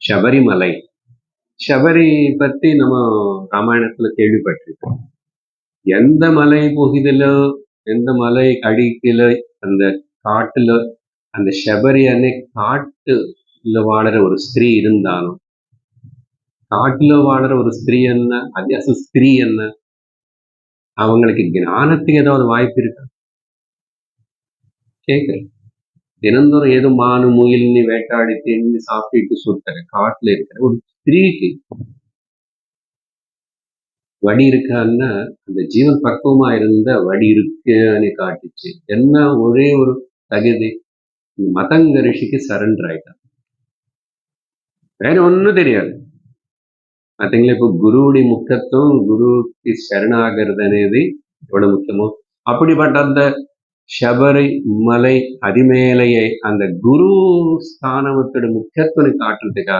ಶಬರಿಮಲೈ. ಶಬರಿ பத்தி நம்ம ராமாயணத்துல கேள்விப்பட்டிருக்கோம். எந்த மலை புகுதிலோ, எந்த மலை அடிக்கில, அந்த காட்டுல அந்த ಶಬರಿ அன்னை காட்டுல வாழற ஒரு ஸ்திரீ இருந்தாலும், காட்டுல வாழற ஒரு ஸ்திரீ என்ன, அது அசல் ஸ்திரீ என்ன, அவங்களுக்கு ஞானத்துக்கு ஏதாவது வாய்ப்பு இருக்கா? கேட்கிறேன். தினந்தோறும் ஏதோ மானு முயல்னு வேட்டாடி தின்னு சாப்பிட்டு சுத்தற காட்டுல இருக்கிற ஒரு ஸ்திரீக்கு வடி இருக்கான்னா, அந்த ஜீவன் பக்குவமா இருந்த வடி இருக்குன்னு காட்டுச்சு. என்ன ஒரே ஒரு தகுதி, மதங்க ரிஷிக்கு சரண்டர் ஆயிட்டான். வேற ஒண்ணும் தெரியாது. பாத்தீங்களா, இப்போ குருவுடைய முக்கியத்துவம், குருவுக்கு சரணாகிறது అనేది எவ்வளவு முக்கியமோ, அப்படிப்பட்ட அந்த ಶಬರಿ மலை அதிமேலையை அந்த குரு ஸ்தானத்தோட முக்கியத்துவம் காட்டுறதுக்காக